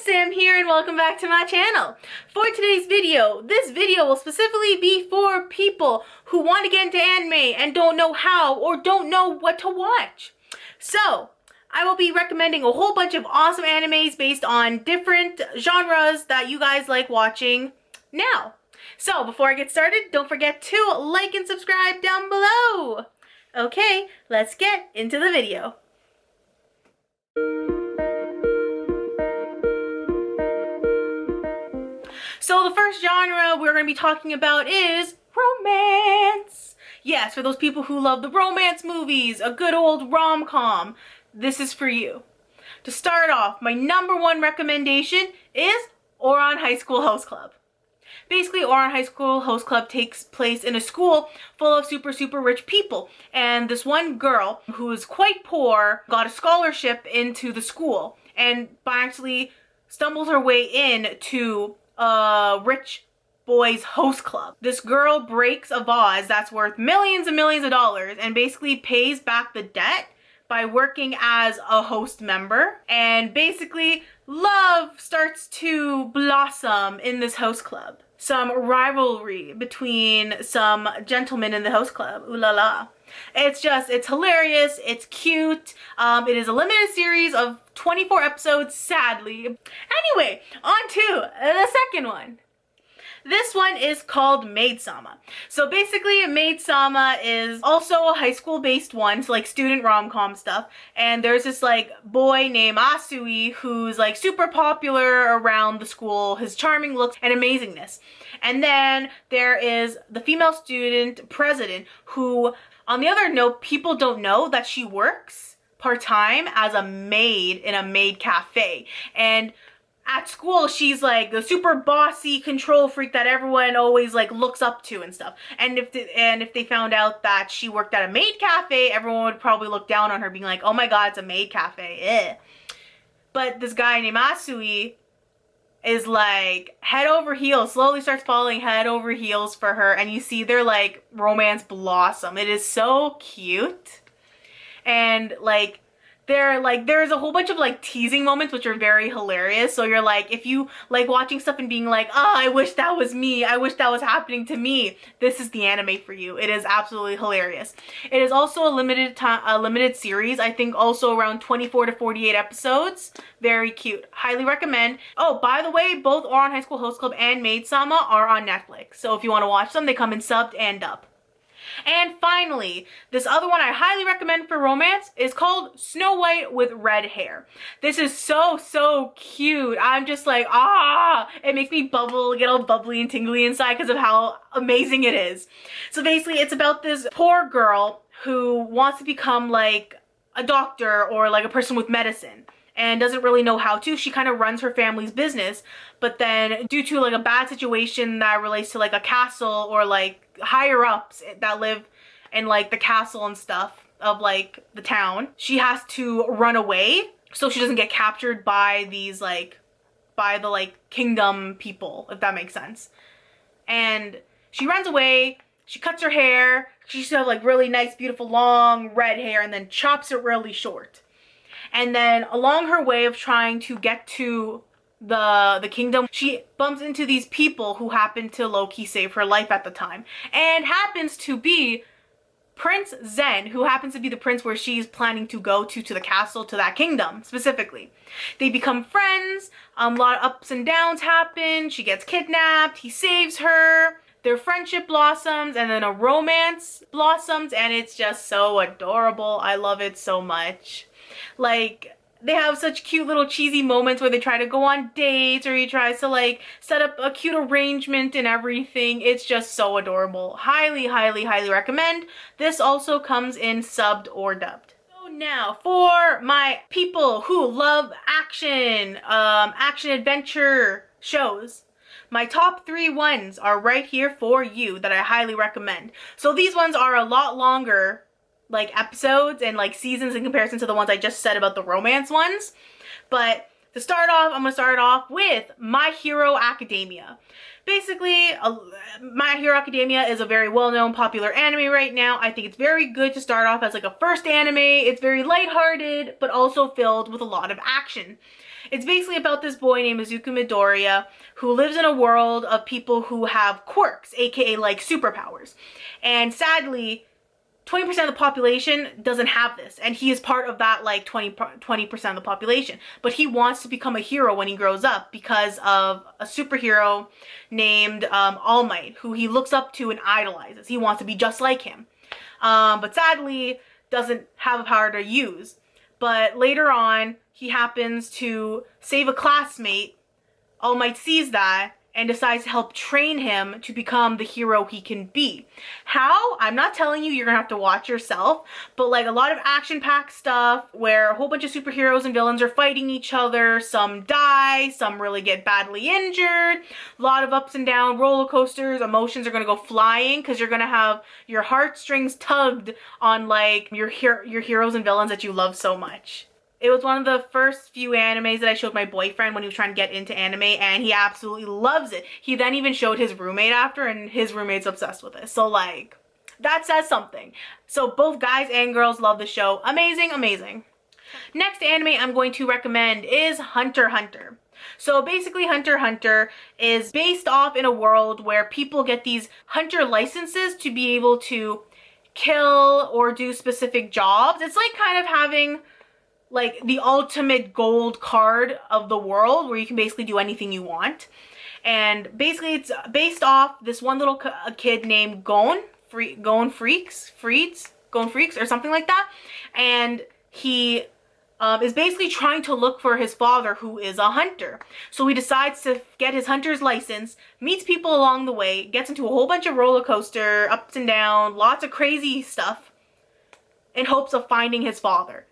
it's Sam here and welcome back to my channel. For today's video, this video will specifically be for people who want to get into anime and don't know how or don't know what to watch. So, I will be recommending a whole bunch of awesome animes based on different genres that you guys like watching now. So, before I get started, don't forget to like and subscribe down below. Okay, let's get into the video. So the first genre we're going to be talking about is romance. Yes, for those people who love the romance movies, a good old rom-com, this is for you. To start off, my #1 recommendation is Ouran High School Host Club. Basically, Ouran High School Host Club takes place in a school full of super rich people. And this one girl, who is quite poor, got a scholarship into the school. And actually stumbles her way in to a rich boys host club. This girl breaks a vase that's worth millions and millions of dollars and basically pays back the debt by working as a host member. And basically, love starts to blossom in this host club. Some rivalry between some gentlemen in the host club. Ooh la la. It's hilarious, it's cute. It is a limited series of 24 episodes, sadly. Anyway, on to the second one. This one is called Maid-sama. So basically, Maid-sama is also a high school based one, so like student rom-com stuff. And there's this like boy named Asui who's like super popular around the school, his charming looks and amazingness. And then there is the female student president who, on the other note, people don't know that she works part-time as a maid in a maid cafe. And at school, she's like the super bossy control freak that everyone always like looks up to and stuff. And if they found out that she worked at a maid cafe, everyone would probably look down on her, being like, "Oh my God, it's a maid cafe." Eh. But this guy named Asui is like head over heels, slowly starts falling head over heels for her, and you see their like romance blossom. It is so cute. And like there's a whole bunch of like teasing moments which are very hilarious. So you're like, if you like watching stuff and being like, "Oh, I wish that was me, I wish that was happening to me," this is the anime for you. It is absolutely hilarious. It is also a limited series, I think also around 24 to 48 episodes. Very cute. Highly recommend. Oh, by the way, both Ouran High School Host Club and Maid-sama are on Netflix. So if you want to watch them, they come in subbed and dubbed. And finally, this other one I highly recommend for romance is called Snow White with Red Hair. This is so cute. I'm just like, it makes me get all bubbly and tingly inside because of how amazing it is. So basically, it's about this poor girl who wants to become like a doctor or like a person with medicine, and doesn't really know how to. She kind of runs her family's business, but then due to like a bad situation that relates to like a castle or like higher ups that live in like the castle and stuff of like the town, she has to run away so she doesn't get captured by these like the kingdom people, if that makes sense. And she runs away, she cuts her hair. She used to have like really nice beautiful long red hair, and then chops it really short. And then along her way of trying to get to the kingdom, she bumps into these people who happen to low-key save her life at the time. And happens to be Prince Zen, who happens to be the prince where she's planning to go to the castle, to that kingdom specifically. They become friends, a lot of ups and downs happen, she gets kidnapped, he saves her, their friendship blossoms, and then a romance blossoms, and it's just so adorable. I love it so much. Like, they have such cute little cheesy moments where they try to go on dates, or he tries to like set up a cute arrangement and everything. It's just so adorable. Highly recommend. This also comes in subbed or dubbed. So now for my people who love action, action adventure shows, my top 3 ones are right here for you that I highly recommend. So these ones are a lot longer like episodes and like seasons in comparison to the ones I just said about the romance ones. But to start off, I'm gonna start off with My Hero Academia. Basically, My Hero Academia is a very well-known popular anime right now. I think it's very good to start off as like a first anime. It's very lighthearted but also filled with a lot of action. It's basically about this boy named Izuku Midoriya who lives in a world of people who have quirks, aka like superpowers. And sadly, 20% of the population doesn't have this, and he is part of that like 20% of the population. But he wants to become a hero when he grows up because of a superhero named All Might, who he looks up to and idolizes. He wants to be just like him, but sadly doesn't have a power to use. But later on, he happens to save a classmate. All Might sees that and decides to help train him to become the hero he can be. How? I'm not telling you, you're gonna have to watch yourself, but like a lot of action-packed stuff where a whole bunch of superheroes and villains are fighting each other, some die, some really get badly injured, a lot of ups and down roller coasters, emotions are gonna go flying because you're gonna have your heartstrings tugged on like your heroes and villains that you love so much. It was one of the first few animes that I showed my boyfriend when he was trying to get into anime, and he absolutely loves it. He then even showed his roommate after, and his roommate's obsessed with it. So like, that says something. So both guys and girls love the show. Amazing, amazing. Next anime I'm going to recommend is Hunter x Hunter. So basically Hunter x Hunter is based off in a world where people get these hunter licenses to be able to kill or do specific jobs. It's like kind of having like the ultimate gold card of the world where you can basically do anything you want. And basically it's based off this one little kid named Gon Freaks or something like that. And he is basically trying to look for his father, who is a hunter. So he decides to get his hunter's license, meets people along the way, gets into a whole bunch of roller coaster, ups and down, lots of crazy stuff in hopes of finding his father.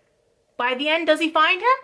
By the end, does he find him?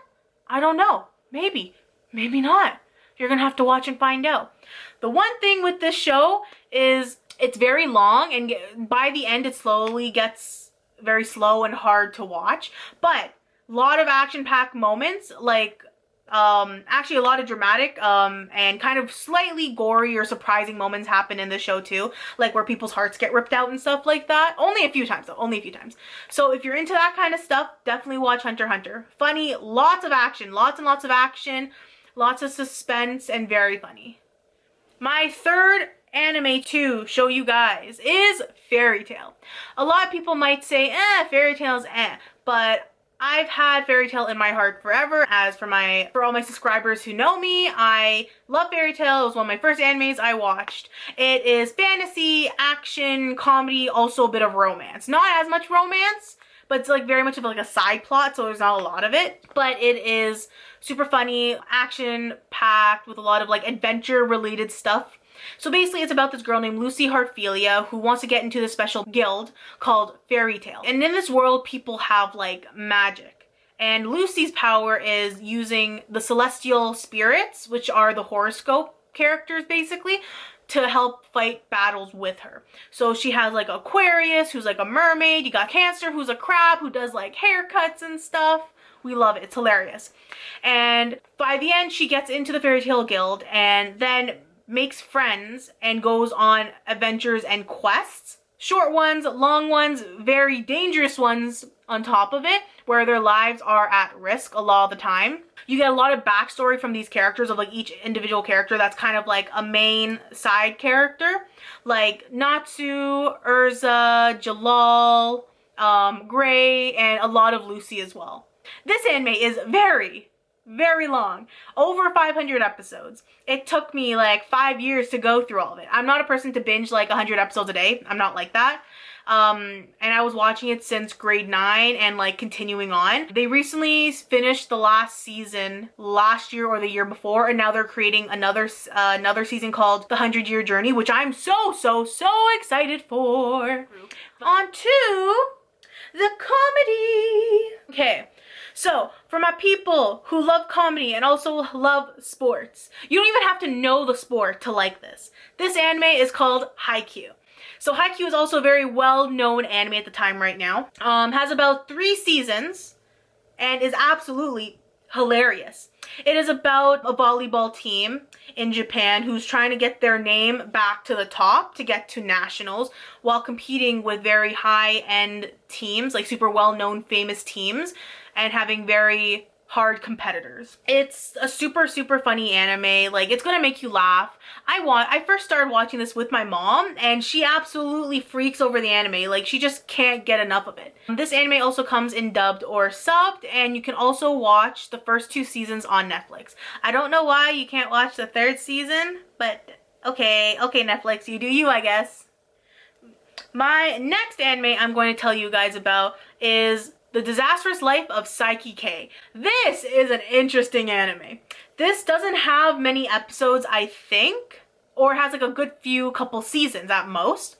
I don't know. Maybe. Maybe not. You're gonna have to watch and find out. The one thing with this show is it's very long, and by the end it slowly gets very slow and hard to watch. But a lot of action-packed moments, like actually a lot of dramatic and kind of slightly gory or surprising moments happen in the show too, like where people's hearts get ripped out and stuff like that. Only a few times though, only a few times. So if you're into that kind of stuff, definitely watch Hunter x Hunter. Funny, lots of action, lots and lots of action, lots of suspense, and very funny. My third anime to show you guys is Fairy Tail. A lot of people might say, Fairy Tail's but I've had Fairy Tail in my heart forever. As for all my subscribers who know me, I love Fairy Tail. It was one of my first animes I watched. It is fantasy, action, comedy, also a bit of romance. Not as much romance, but it's like very much of like a side plot, so there's not a lot of it. But it is super funny, action-packed with a lot of like adventure-related stuff. So basically it's about this girl named Lucy Heartfilia who wants to get into this special guild called Fairy Tail. And in this world, people have like magic. And Lucy's power is using the celestial spirits, which are the horoscope characters basically, to help fight battles with her. So she has like Aquarius, who's like a mermaid. You got Cancer, who's a crab, who does like haircuts and stuff. We love it. It's hilarious. And by the end, she gets into the Fairy Tail Guild and then makes friends and goes on adventures and quests. Short ones, long ones, very dangerous ones on top of it, where their lives are at risk a lot of the time. You get a lot of backstory from these characters of like each individual character that's kind of like a main side character. Like Natsu, Urza, Jalal, Gray, and a lot of Lucy as well. This anime is very long, over 500 episodes. It took me like 5 years to go through all of it. I'm not a person to binge like 100 episodes a day. I'm not like that. And I was watching it since grade 9 and like continuing on. They recently finished the last season last year or the year before, and now they're creating another season called The 100-Year Journey, which I'm so excited for. On to the comedy. Okay. So, for my people who love comedy and also love sports, you don't even have to know the sport to like this. This anime is called Haikyuu. So Haikyuu is also a very well-known anime at the time right now. Has about 3 seasons and is absolutely hilarious. It is about a volleyball team in Japan who's trying to get their name back to the top to get to nationals while competing with very high-end teams, like super well-known famous teams, and having very hard competitors. It's a super funny anime. Like, it's gonna make you laugh. I first started watching this with my mom, and she absolutely freaks over the anime. Like, she just can't get enough of it. This anime also comes in dubbed or subbed, and you can also watch the first 2 seasons on Netflix. I don't know why you can't watch the 3rd season, but okay, Netflix, you do you, I guess. My next anime I'm going to tell you guys about is The Disastrous Life of Saiki K. This is an interesting anime. This doesn't have many episodes, I think, or has like a good couple seasons at most.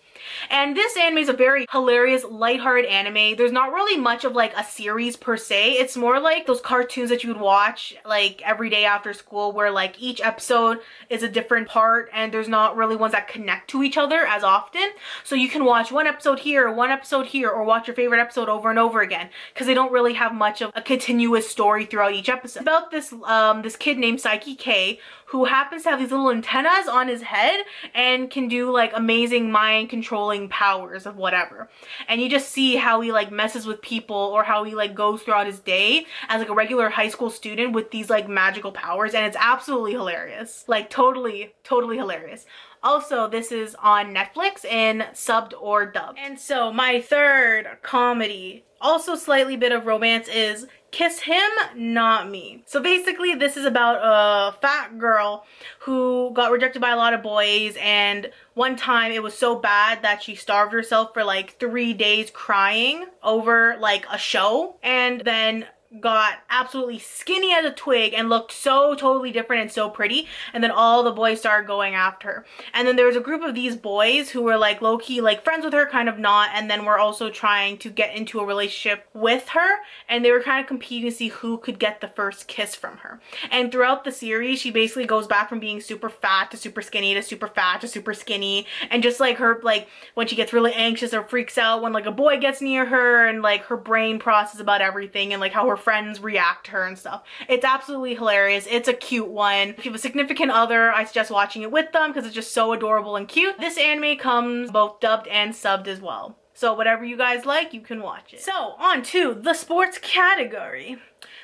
And this anime is a very hilarious, lighthearted anime. There's not really much of like a series per se. It's more like those cartoons that you would watch like every day after school, where like each episode is a different part and there's not really ones that connect to each other as often. So you can watch one episode here, or watch your favorite episode over and over again, because they don't really have much of a continuous story throughout each episode. It's about this kid named Saiki K, who happens to have these little antennas on his head and can do like amazing mind controlling powers of whatever. And you just see how he like messes with people, or how he like goes throughout his day as like a regular high school student with these like magical powers, and it's absolutely hilarious. Like totally hilarious. Also, this is on Netflix in subbed or dubbed. And so my third comedy, also slightly bit of romance, is Kiss Him, Not Me. So basically this is about a fat girl who got rejected by a lot of boys, and one time it was so bad that she starved herself for like 3 days crying over like a show, and then got absolutely skinny as a twig and looked so totally different and so pretty, and then all the boys started going after her. And then there was a group of these boys who were like low-key like friends with her, kind of not, and then were also trying to get into a relationship with her, and they were kind of competing to see who could get the first kiss from her. And throughout the series she basically goes back from being super fat to super skinny to super fat to super skinny, and just like her, like when she gets really anxious or freaks out when like a boy gets near her, and like her brain processes about everything, and like how her friends react to her and stuff. It's absolutely hilarious. It's a cute one. If you have a significant other, I suggest watching it with them because it's just so adorable and cute. This anime comes both dubbed and subbed as well. So whatever you guys like, you can watch it. So on to the sports category.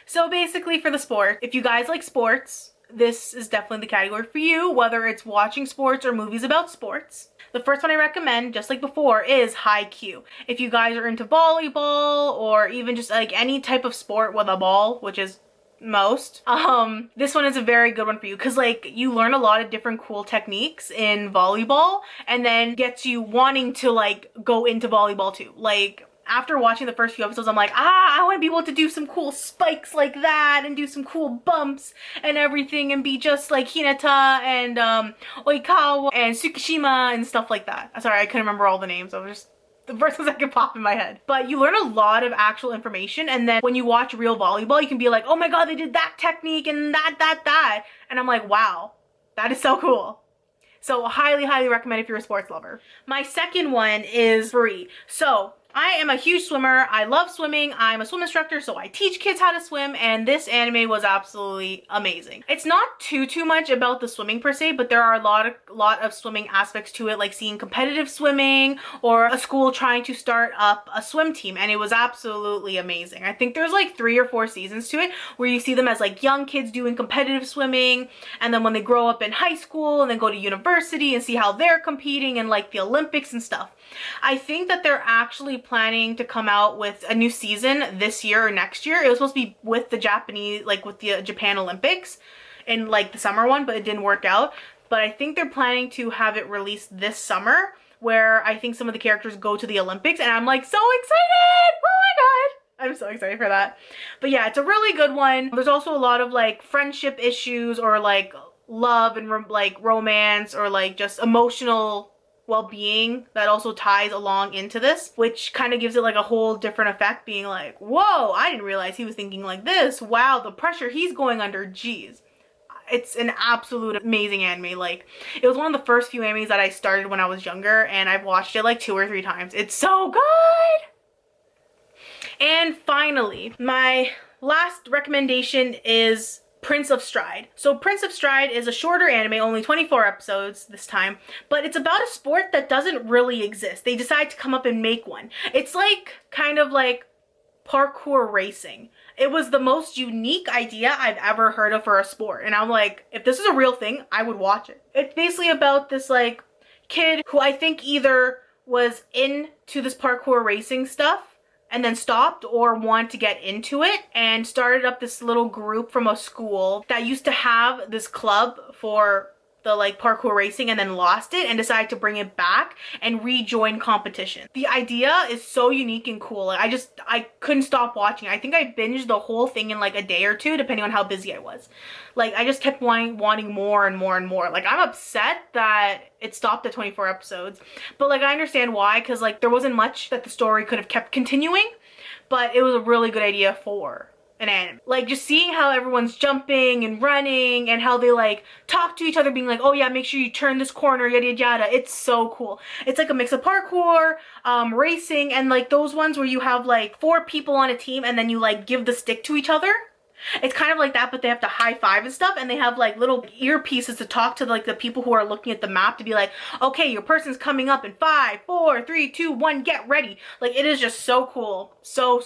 So basically for the sport, if you guys like sports, this is definitely the category for you, whether it's watching sports or movies about sports. The first one I recommend, just like before, is Haikyuu. If you guys are into volleyball or even just like any type of sport with a ball, which is most, this one is a very good one for you, because like you learn a lot of different cool techniques in volleyball, and then gets you wanting to like go into volleyball too. Like after watching the first few episodes, I'm like, I want to be able to do some cool spikes like that, and do some cool bumps and everything, and be just like Hinata and Oikawa and Tsukishima and stuff like that. Sorry, I couldn't remember all the names. I was just the first ones that could pop in my head. But you learn a lot of actual information, and then when you watch real volleyball, you can be like, oh my god, they did that technique and that. And I'm like, wow, that is so cool. So highly recommend if you're a sports lover. My second one is free. So I am a huge swimmer. I love swimming. I'm a swim instructor, so I teach kids how to swim, and this anime was absolutely amazing. It's not too much about the swimming per se, but there are a lot of swimming aspects to it, like seeing competitive swimming or a school trying to start up a swim team, and it was absolutely amazing. I think there's like 3 or 4 seasons to it where you see them as like young kids doing competitive swimming, and then when they grow up in high school and then go to university and see how they're competing in like the Olympics and stuff. I think that they're actually planning to come out with a new season this year or next year. It was supposed to be with the Japanese, like with the Japan Olympics in like the summer one, but it didn't work out. But I think they're planning to have it released this summer, where I think some of the characters go to the Olympics, and I'm like so excited! Oh my god! I'm so excited for that. But yeah, it's a really good one. There's also a lot of like friendship issues, or like love and like romance, or like just emotional well-being that also ties along into this, which kind of gives it like a whole different effect, being like, whoa, I didn't realize he was thinking like this. Wow, the pressure he's going under, geez. It's an absolute amazing anime. Like, it was one of the first few animes that I started when I was younger, and I've watched it like 2 or 3 times. It's so good! And finally, my last recommendation is Prince of Stride. So Prince of Stride is a shorter anime, only 24 episodes this time, but it's about a sport that doesn't really exist. They decide to come up and make one. It's like kind of like parkour racing. It was the most unique idea I've ever heard of for a sport. And I'm like, if this is a real thing, I would watch it. It's basically about this like kid who I think either was into this parkour racing stuff and then stopped, or wanted to get into it and started up this little group from a school that used to have this club for the like parkour racing, and then lost it and decided to bring it back and rejoin competition. The idea is so unique and cool. I couldn't stop watching. I think I binged the whole thing in like a day or two, depending on how busy I was. Like I just kept wanting more and more and more. Like I'm upset that it stopped at 24 episodes, but like I understand why, because like there wasn't much that the story could have kept continuing, but it was a really good idea for an anime. Like just seeing how everyone's jumping and running and how they like talk to each other, being like, oh yeah, make sure you turn this corner, yada yada yada. It's so cool. It's like a mix of parkour, racing, and like those ones where you have like 4 people on a team and then you like give the stick to each other. It's kind of like that, but they have to high five and stuff, and they have like little earpieces to talk to like the people who are looking at the map to be like, okay, your person's coming up in 5, 4, 3, 2, 1, get ready. Like it is just so cool. So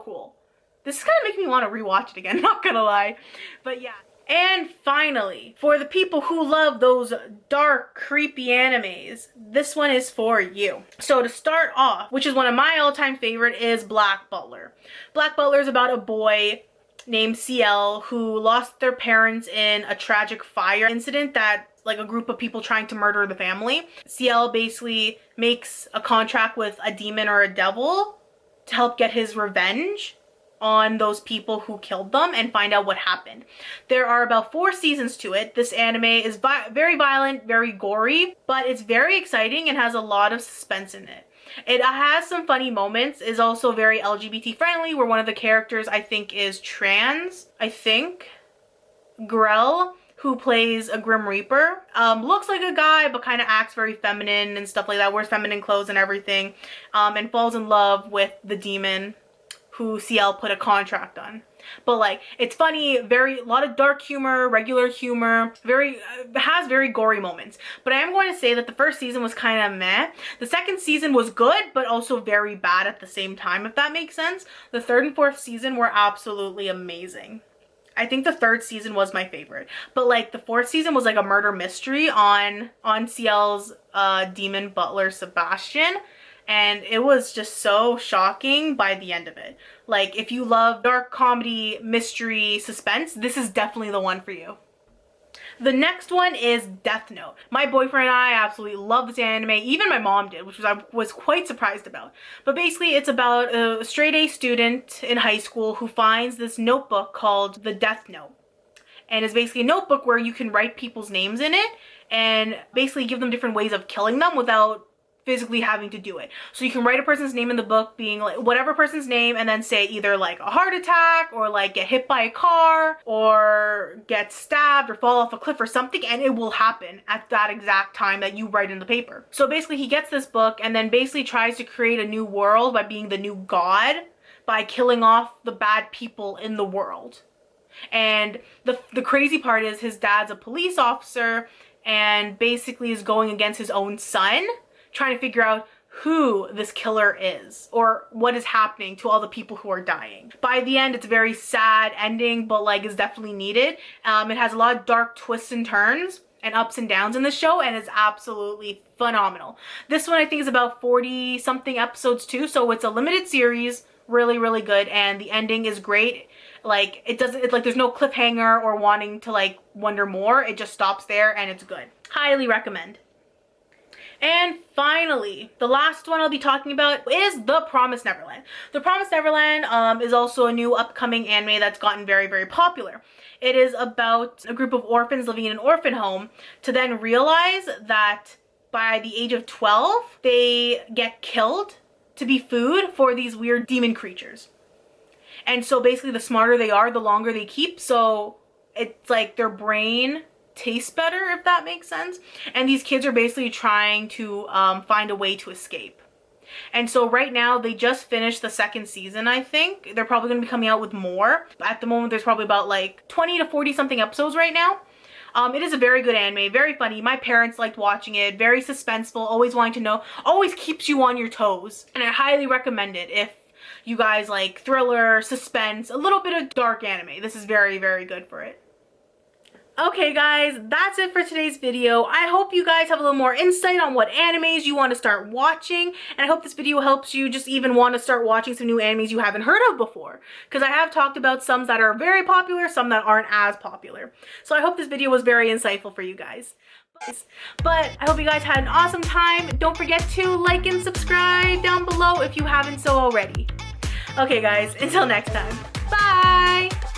cool. This is kind of making me want to rewatch it again, not gonna lie. But yeah. And finally, for the people who love those dark, creepy animes, this one is for you. So to start off, which is one of my all-time favorite, is Black Butler. Black Butler is about a boy named CL who lost their parents in a tragic fire incident that like a group of people trying to murder the family. CL basically makes a contract with a demon or a devil to help get his revenge on those people who killed them and find out what happened. There are about 4 seasons to it. This anime is very violent, very gory, but it's very exciting and has a lot of suspense in it. It has some funny moments, is also very LGBT friendly, where one of the characters I think is trans. I think Grell, who plays a Grim Reaper, looks like a guy but kind of acts very feminine and stuff like that, wears feminine clothes and everything, and falls in love with the demon who CL put a contract on. But like it's funny, a lot of dark humor, regular humor, has very gory moments. But I am going to say that the first season was kind of meh. The second season was good but also very bad at the same time, if that makes sense. The third and fourth season were absolutely amazing. I think the third season was my favorite, but like the fourth season was like a murder mystery on CL's demon butler Sebastian. And it was just so shocking by the end of it. Like, if you love dark comedy, mystery, suspense, this is definitely the one for you. The next one is Death Note. My boyfriend and I absolutely love this anime. Even my mom did, which I was quite surprised about. But basically, it's about a straight-A student in high school who finds this notebook called the Death Note. And it's basically a notebook where you can write people's names in it and basically give them different ways of killing them without physically having to do it. So you can write a person's name in the book, being like whatever person's name, and then say either like a heart attack or like get hit by a car or get stabbed or fall off a cliff or something, and it will happen at that exact time that you write in the paper. So basically he gets this book and then basically tries to create a new world by being the new god, by killing off the bad people in the world. And the crazy part is his dad's a police officer and basically is going against his own son, trying to figure out who this killer is or what is happening to all the people who are dying. By the end, it's a very sad ending, but like is definitely needed. It has a lot of dark twists and turns and ups and downs in the show, and it's absolutely phenomenal. This one I think is about 40 something episodes too, so it's a limited series, really good, and the ending is great. Like it's like there's no cliffhanger or wanting to like wonder more. It just stops there and it's good. Highly recommend. And finally, the last one I'll be talking about is The Promised Neverland. The Promised Neverland is also a new upcoming anime that's gotten very popular. It is about a group of orphans living in an orphan home to then realize that by the age of 12, they get killed to be food for these weird demon creatures. And so basically the smarter they are, the longer they keep. So it's like their brain tastes better, if that makes sense. And these kids are basically trying to find a way to escape. And so right now they just finished the second season, I think. They're probably going to be coming out with more. At the moment there's probably about like 20 to 40 something episodes right now. It is a very good anime, very funny. My parents liked watching it, very suspenseful, always wanting to know, always keeps you on your toes. And I highly recommend it if you guys like thriller, suspense, a little bit of dark anime, this is very, very good for it. Okay guys, that's it for today's video. I hope you guys have a little more insight on what animes you want to start watching, and I hope this video helps you just even want to start watching some new animes you haven't heard of before, because I have talked about some that are very popular, some that aren't as popular. So I hope this video was very insightful for you guys. But I hope you guys had an awesome time. Don't forget to like and subscribe down below if you haven't so already. Okay guys, until next time, bye!